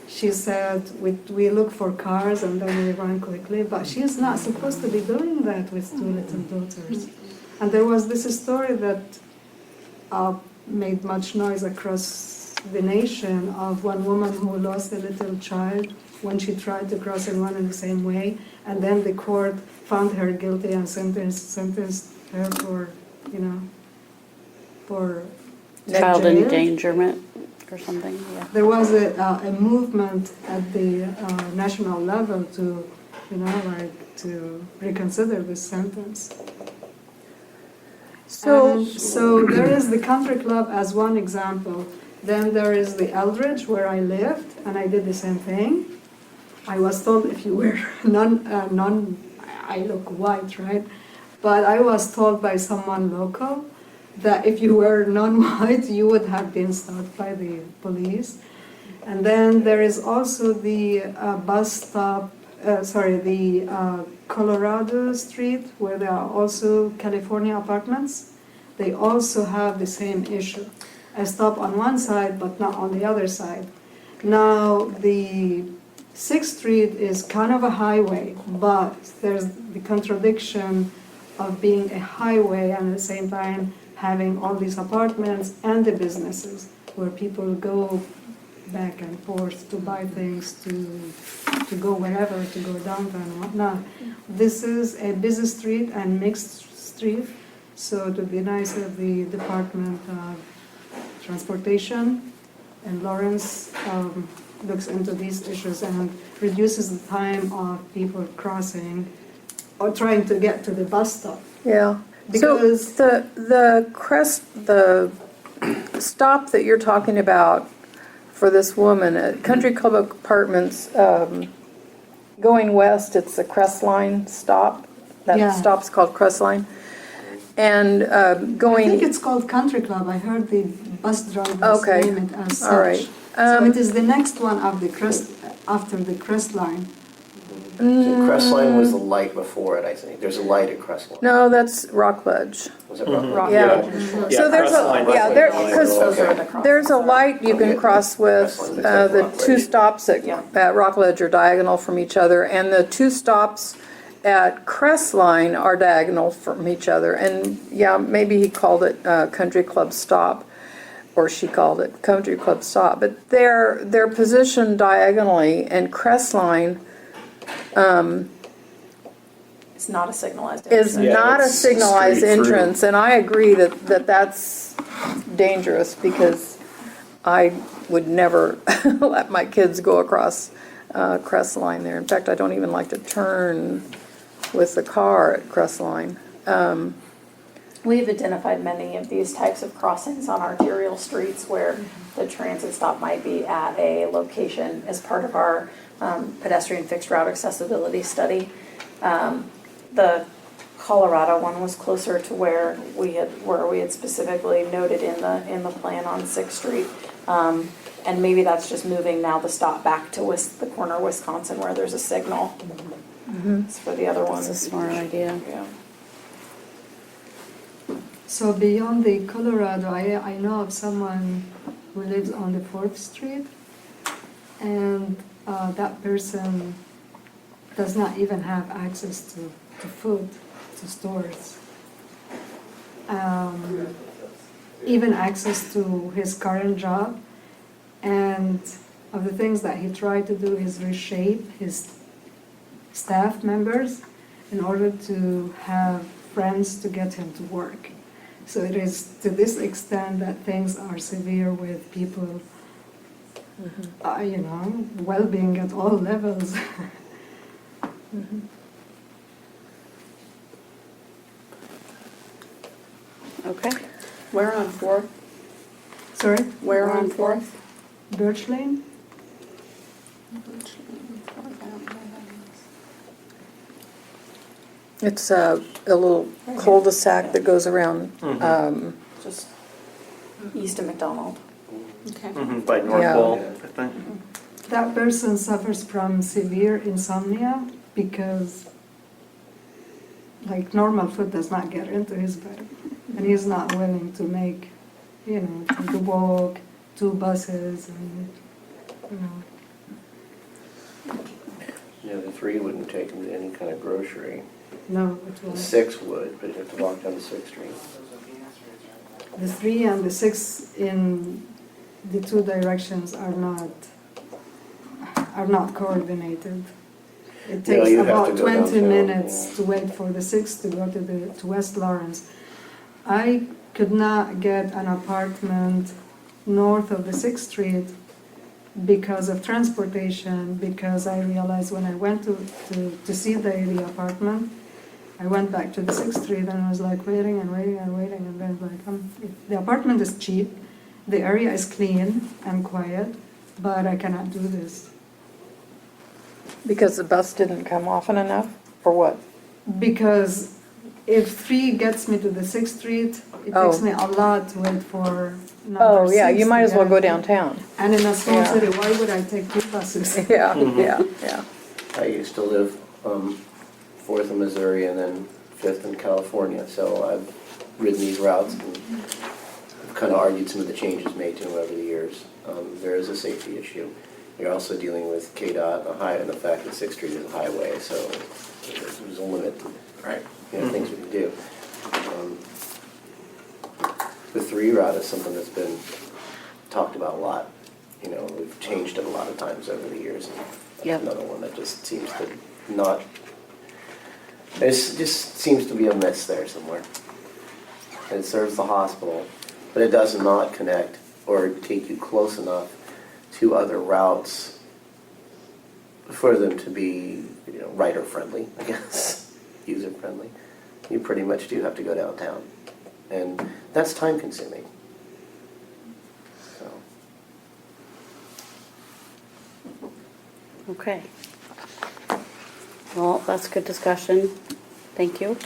she said, we look for cars and then we run quickly, but she's not supposed to be doing that with 2 little daughters. And there was this story that made much noise across the nation of one woman who lost a little child when she tried to cross and run in the same way, and then the court found her guilty and sentenced her for, for Child jail. endangerment or something, yeah. There was a movement at the national level to, to reconsider this sentence. So there is the country club as one example. Then there is the Eldridge where I lived, and I did the same thing. I was told if you were I look white, right? But I was told by someone local that if you were non-white, you would have been stopped by the police. And then there is also the bus stop, the Colorado Street, where there are also California apartments. They also have the same issue. A stop on one side, but not on the other side. Now, the 6th Street is kind of a highway, but there's the contradiction of being a highway and at the same time having all these apartments and the businesses where people go back and forth to buy things, to go wherever, to go downtown and whatnot. This is a busy street and mixed street, so it would be nice if the Department of Transportation and Lawrence looks into these issues and reduces the time of people crossing or trying to get to the bus stop. Yeah. Because So the stop that you're talking about for this woman at Country Club Apartments, going west, it's the Crestline stop. That Yeah. stop's called Crestline. And going. I think it's called Country Club. I heard the bus drivers Okay. name it as such. All right. So it is the next one of the crest, after the crest line. So Crestline was the light before it, I think. There's a light at Crestline. No, that's Rockledge. Was it Rock? Yeah. Yeah, So there's Crestline a, yeah, there, was because Okay. there's a light you can cross with, the two stops at Rockledge are diagonal from each other, and the two stops at Crestline are diagonal from each other. And yeah, maybe he called it Country Club Stop, or she called it Country Club Stop, but they're positioned diagonally, and Crestline It's not a signalized is exit. not a it's signalized straight through. entrance, and I agree that's dangerous, because I would never let my kids go across Crestline there. In fact, I don't even like to turn with the car at Crestline. We've identified many of these types of crossings on arterial streets where the transit stop might be at a location as part of our pedestrian fixed route accessibility study. The Colorado one was closer to where we had specifically noted in the plan on 6th Street. And maybe that's just moving now the stop back to the corner of Wisconsin where there's a signal. It's for the other one. That's a smart idea. Yeah. So beyond the Colorado, I know of someone who lives on the 4th Street, and that person does not even have access to food, to stores. Even access to his current job. And of the things that he tried to do is reshape his staff members in order to have friends to get him to work. So it is to this extent that things are severe with people, well-being at all levels. Okay. Where on 4th? Sorry? Where on 4th? Birch Lane? It's a little cul-de-sac that goes around. Just east of McDonald. Okay. By North Yeah. Wall, I think. That person suffers from severe insomnia because normal food does not get into his body. And he's not willing to make, to walk 2 buses and, Yeah, the 3 wouldn't take him to any kind of grocery. no, it The won't. 6 would, but he'd have to walk down the 6th Street. The 3 and the 6 in the 2 directions are not coordinated. It Yeah, takes you have to about go 20 downtown, minutes yeah. to wait for the 6 to go to West Lawrence. I could not get an apartment north of the 6th Street because of transportation, because I realized when I went to see the apartment, I went back to the 6th Street and I was waiting and waiting and waiting, and then the apartment is cheap, the area is clean and quiet, but I cannot do this. Because the bus didn't come often enough, or what? Because if 3 gets me to the 6th Street, it Oh. takes me a lot to wait for number Oh, yeah, 6 you to might as well get- go downtown. And in a small Yeah. city, why would I take 2 buses? Yeah, yeah. I used to live 4th in Missouri and then 5th in California, so I've ridden these routes and I've kind of argued some of the changes made to them over the years. There is a safety issue. You're also dealing with KDOT and the fact that 6th Street is a highway, so there's a limit to Right. things we can do. The 3 route is something that's been talked about a lot. We've changed it a lot of times over the years. And Yep. Another one that just seems to not, it just seems to be a miss there somewhere. It serves the hospital, but it does not connect or take you close enough to other routes for them to be, rider-friendly, I guess, user-friendly. You pretty much do have to go downtown, and that's time-consuming. So, Okay. Well, that's good discussion. Thank you.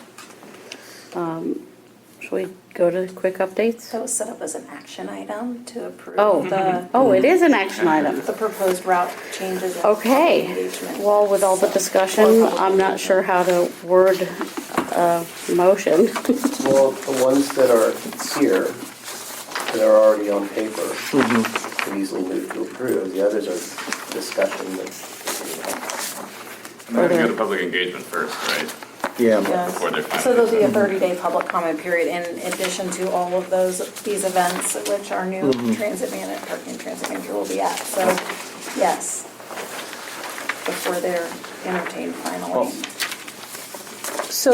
Shall we go to quick updates? So it was set up as an action item to approve Oh, it is an action item. the proposed route changes. and Okay. engagement. Well, with all the discussion, I'm not sure how to word a motion. well, the ones that are here, that are already on paper, can easily move to approve. The others are discussion that, We have to go to public engagement first, right? Yeah. Yes. Before they're So there'll be a finalized. 30-day public comment period in addition to all of these events, which our new parking transit manager will be at. So, yes, before they're entertained finally. So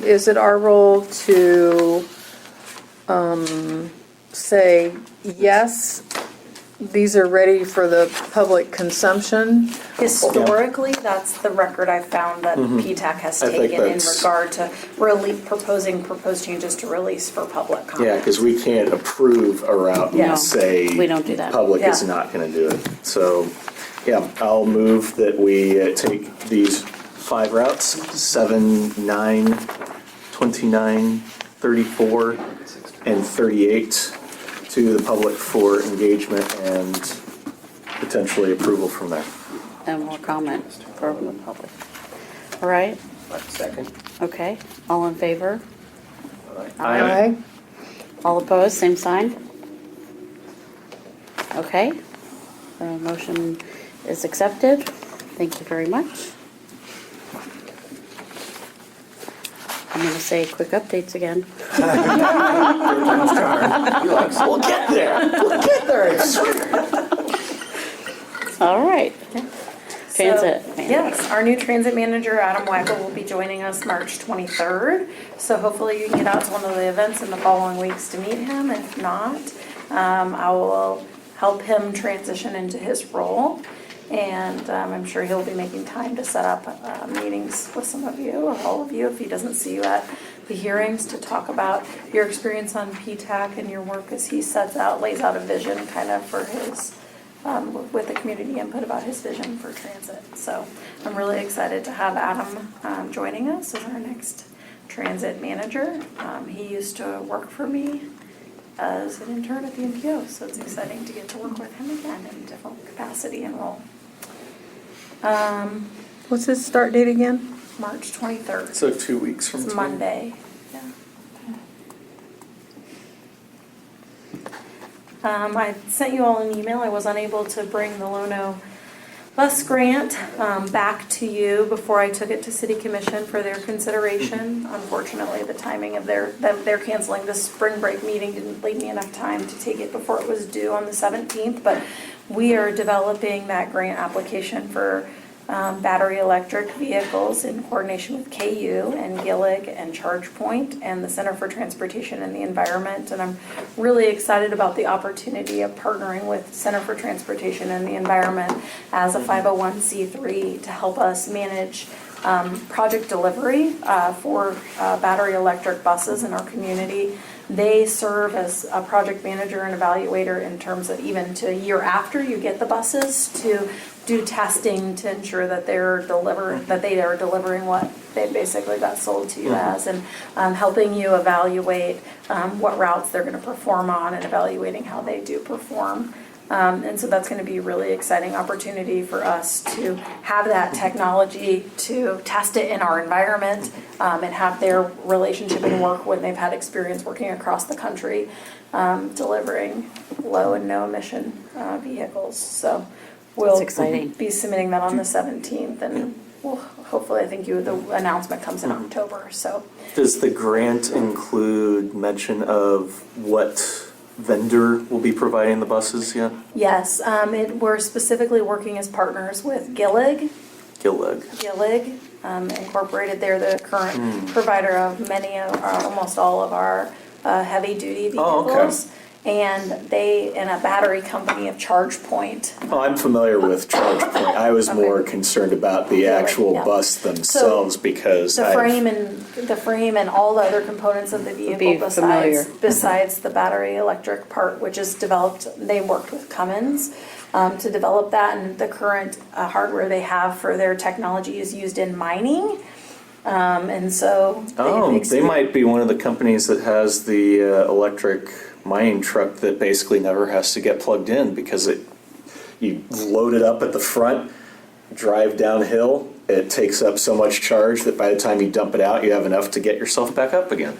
is it our role to say, yes, these are ready for the public consumption? Historically, that's the record I've found that PTAC has I think taken in that's- regard to proposed changes to release for public comment. Yeah, because we can't approve a route No, and say. we don't do that. Public is Yeah. not going to do it. So, yeah, I'll move that we take these 5 routes, 7, 9, 29, 34, and 38 to the public for engagement and potentially approval from there. And more comment from the public. All right, second. okay. All in favor? Aye. All opposed, same sign? Okay. The motion is accepted. Thank you very much. I'm going to say quick updates again. We'll get there. We'll get there, I swear. All right. Transit So, manager. yes, our new transit manager, Adam Waggle, will be joining us March 23rd. So hopefully you can get out to one of the events in the following weeks to meet him. If not, I will help him transition into his role. And I'm sure he'll be making time to set up meetings with some of you, or all of you, if he doesn't see you at the hearings, to talk about your experience on PTAC and your work as he lays out a vision kind of for his, with the community input about his vision for transit. So I'm really excited to have Adam joining us as our next transit manager. He used to work for me as an intern at the MPO, so it's exciting to get to work with him again in a different capacity and role. What's his start date again? March 23rd. So 2 weeks from It's today. Monday. Yeah. I sent you all an email. I was unable to bring the Lono bus grant back to you before I took it to City Commission for their consideration. Unfortunately, the timing of they're canceling the spring break meeting didn't leave me enough time to take it before it was due on the 17th, but we are developing that grant application for battery electric vehicles in coordination with KU and Gillig and ChargePoint and the Center for Transportation and the Environment. And I'm really excited about the opportunity of partnering with Center for Transportation and the Environment as a 501c3 to help us manage project delivery for battery electric buses in our community. They serve as a project manager and evaluator in terms of even to a year after you get the buses to do testing to ensure that they are delivering what they basically got sold to you as, and helping you evaluate what routes they're going to perform on and evaluating how they do perform. And so that's going to be a really exciting opportunity for us to have that technology to test it in our environment and have their relationship and work when they've had experience working across the country delivering low and no emission vehicles. So we'll exciting. be submitting that on the 17th, and we'll hopefully, I think the announcement comes in October. So Does the grant include mention of what vendor will be providing the buses yet? yes, we're specifically working as partners with Gillig Incorporated. They're the current provider of almost all of our heavy-duty vehicles. Oh, okay. And a battery company of ChargePoint. Oh, I'm familiar with ChargePoint. I was more concerned about the actual bus themselves because The frame and all the other components of the vehicle besides the battery electric part, which is developed, they worked with Cummins to develop that, and the current hardware they have for their technology is used in mining. And so they might be one of the companies that has the electric mining truck that basically never has to get plugged in because you load it up at the front, drive downhill, it takes up so much charge that by the time you dump it out, you have enough to get yourself back up again.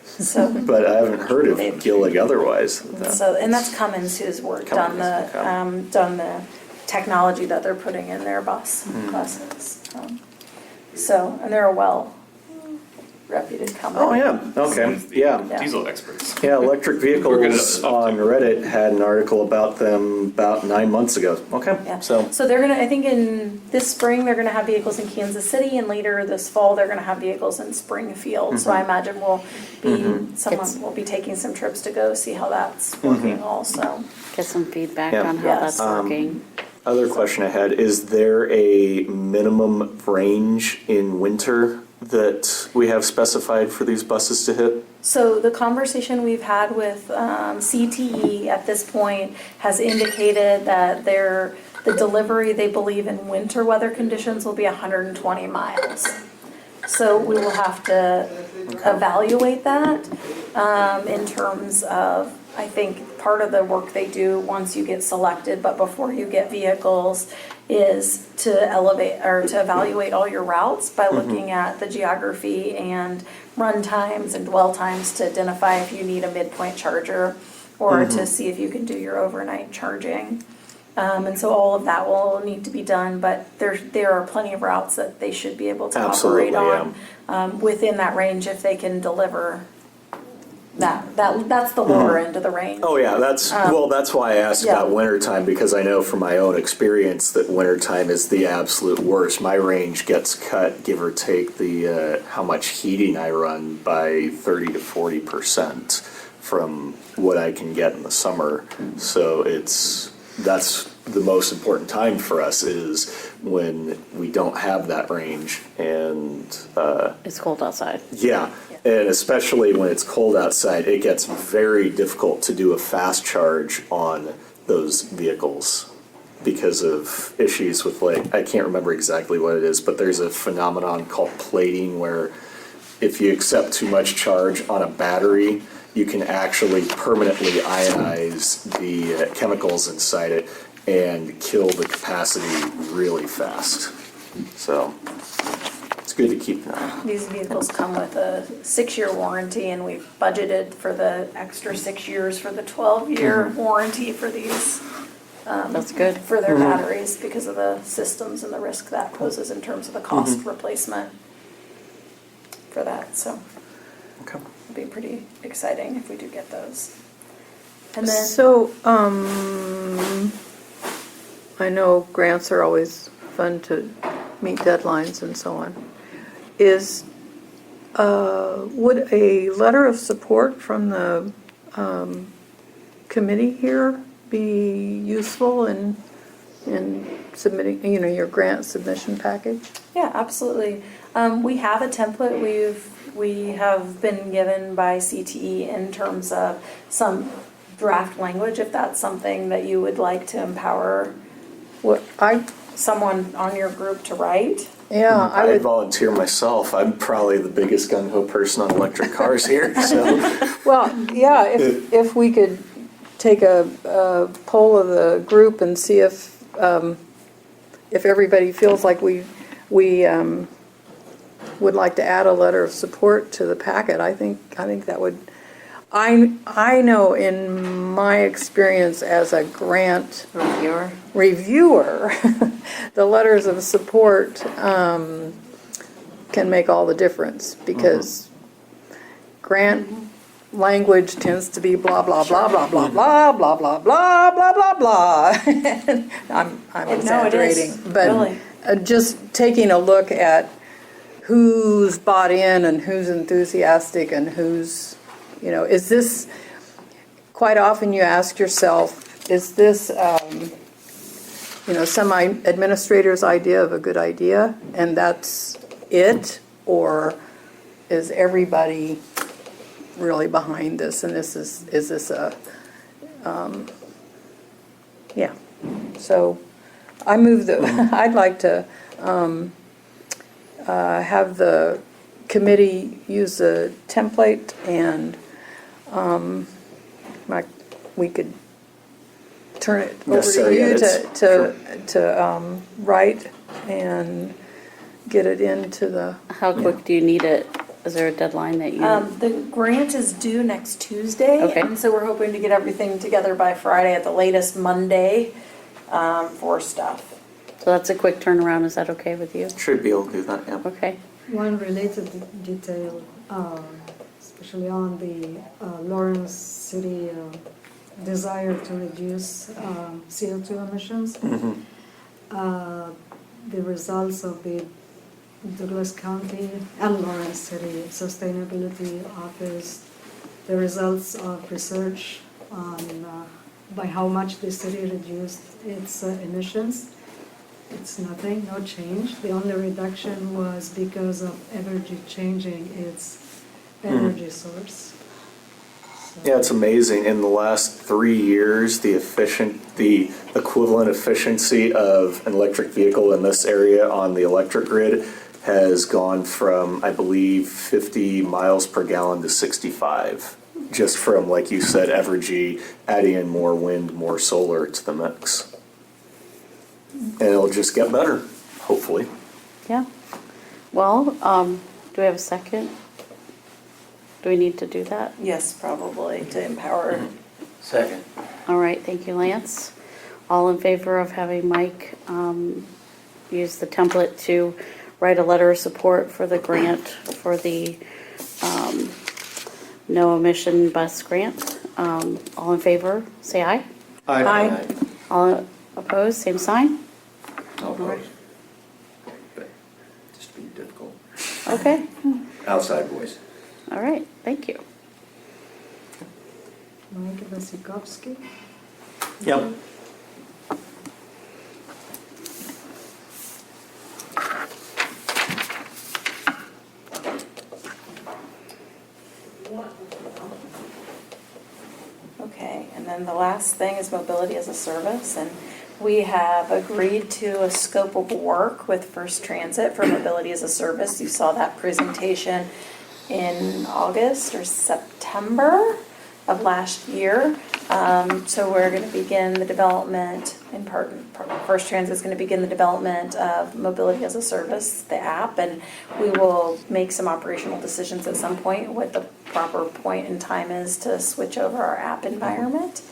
So, but I haven't heard of Gillig otherwise. So, and that's Cummins who's worked on the technology that they're putting in their buses. And they're a well-reputed company. Oh, yeah, okay, yeah. Diesel experts. Yeah, electric vehicles on Reddit had an article about them about 9 months ago. Okay, Yeah. so they're gonna, I think in this spring, they're gonna have vehicles in Kansas City, and later this fall, they're gonna have vehicles in Springfield. So I imagine someone will be taking some trips to go see how that's working also. Get some feedback Yeah. on how that's working. other question I had, is there a minimum range in winter that we have specified for these buses to hit? So the conversation we've had with CTE at this point has indicated that the delivery, they believe in winter weather conditions, will be 120 miles. So we will have to evaluate that in terms of, I think part of the work they do once you get selected, but before you get vehicles, is to evaluate all your routes by looking at the geography and run times and dwell times to identify if you need a midpoint charger or to see if you can do your overnight charging. And so all of that will need to be done, but there are plenty of routes that they should be able to operate on within that range if they can deliver that's the lower end of the range. Oh yeah, that's why I asked about wintertime, because I know from my own experience that wintertime is the absolute worst. My range gets cut, give or take the how much heating I run, by 30 to 40% from what I can get in the summer. So that's the most important time for us, is when we don't have that range and It's cold outside. Yeah, and especially when it's cold outside, it gets very difficult to do a fast charge on those vehicles because of issues with, like, I can't remember exactly what it is, but there's a phenomenon called plating where if you accept too much charge on a battery, you can actually permanently ionize the chemicals inside it and kill the capacity really fast. So it's good to keep that. These vehicles come with a 6-year warranty, and we've budgeted for the extra 6 years for the 12-year warranty for these. That's good. For their batteries, because of the systems and the risk that poses in terms of the cost replacement for that. So Okay. it'll be pretty exciting if we do get those. And then So, I know grants are always fun to meet deadlines and so on. Would a letter of support from the committee here be useful in in submitting, your grant submission package? Yeah, absolutely. We have a template we have been given by CTE in terms of some draft language, if that's something that you would like to empower someone on your group to write. Yeah, I I'd would, volunteer myself. I'm probably the biggest gung-ho person on electric cars here, so. well, yeah, if we could take a poll of the group and see if everybody feels like we would like to add a letter of support to the packet, I think that would, I know in my experience as a grant reviewer, the letters of support can make all the difference, because grant language tends to be blah, blah, blah, blah, blah, blah, blah, blah, blah, blah, blah, blah. I'm exaggerating, but really. Just taking a look at who's bought in and who's enthusiastic and who's, is this, quite often you ask yourself, is this, some administrator's idea of a good idea and that's it? Or is everybody really behind this, and is this a, yeah. So I move that, I'd like to have the committee use a template, and we could turn it over to Necessary you edits. to write and get it into the. How quick do you need it? Is there a deadline that you? The grant is due next Tuesday, Okay. and so we're hoping to get everything together by Friday, at the latest Monday, for stuff. So that's a quick turnaround. Is that okay with you? Should be able to do that, yeah. Okay. One related detail, especially on the Lawrence City desire to reduce CO2 emissions. The results of the Douglas County and Lawrence City Sustainability Office, the results of research on by how much the city reduced its emissions. It's nothing, no change. The only reduction was because of Evergy changing its energy source. So- Yeah, it's amazing. In the last 3 years, the equivalent efficiency of an electric vehicle in this area on the electric grid has gone from, I believe, 50 miles per gallon to 65. Just from, like you said, Evergy adding in more wind, more solar to the mix. And it'll just get better, hopefully. Yeah. Well, do we have a second? Do we need to do that? Yes, probably, to empower. Second. All right, thank you, Lance. All in favor of having Mike use the template to write a letter of support for the grant for the no emission bus grant? All in favor, say aye. Aye. All opposed, same sign? I'll vote. But just be difficult. Okay, Outside voice. all right, thank you. Mike Vasikowski. Yep. Okay, and then the last thing is mobility as a service, and we have agreed to a scope of work with First Transit for mobility as a service. You saw that presentation in August or September of last year. So we're going to begin the development, in part, First Transit is going to begin the development of mobility as a service, the app, and we will make some operational decisions at some point what the proper point in time is to switch over our app environment.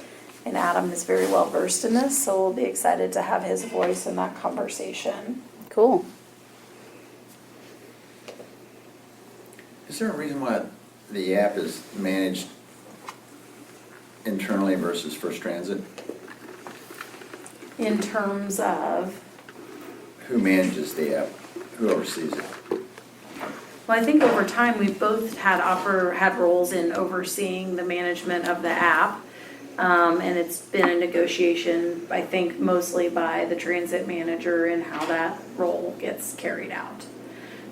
And Adam is very well versed in this, so we'll be excited to have his voice in that conversation. Cool. Is there a reason why the app is managed internally versus First Transit? In terms of, Who manages the app? Who oversees it? well, I think over time, we've both had roles in overseeing the management of the app. And it's been a negotiation, I think, mostly by the transit manager and how that role gets carried out.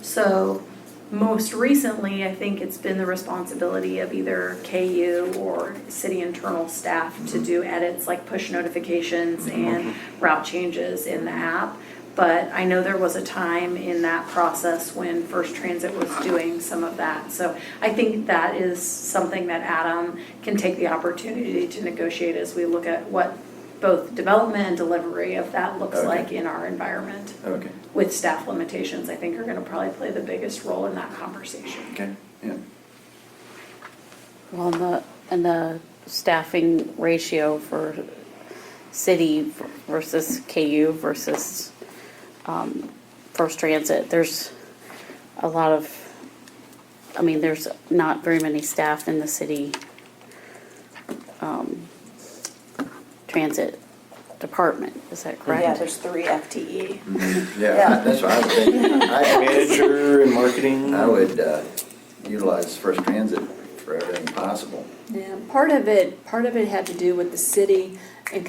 So most recently, I think it's been the responsibility of either KU or city internal staff to do edits like push notifications and route changes in the app. But I know there was a time in that process when First Transit was doing some of that. So I think that is something that Adam can take the opportunity to negotiate as we look at what both development and delivery of that looks like in our environment. Okay, With staff limitations, I think are gonna probably play the biggest role in that conversation. okay, yeah. Well, and the staffing ratio for city versus KU versus First Transit, there's a lot of, I mean, there's not very many staff in the city transit department, is that correct? Yeah, there's 3 FTE. Yeah, that's what I was thinking. Manager and marketing. I would utilize First Transit for everything possible. Yeah, part of it had to do with the city and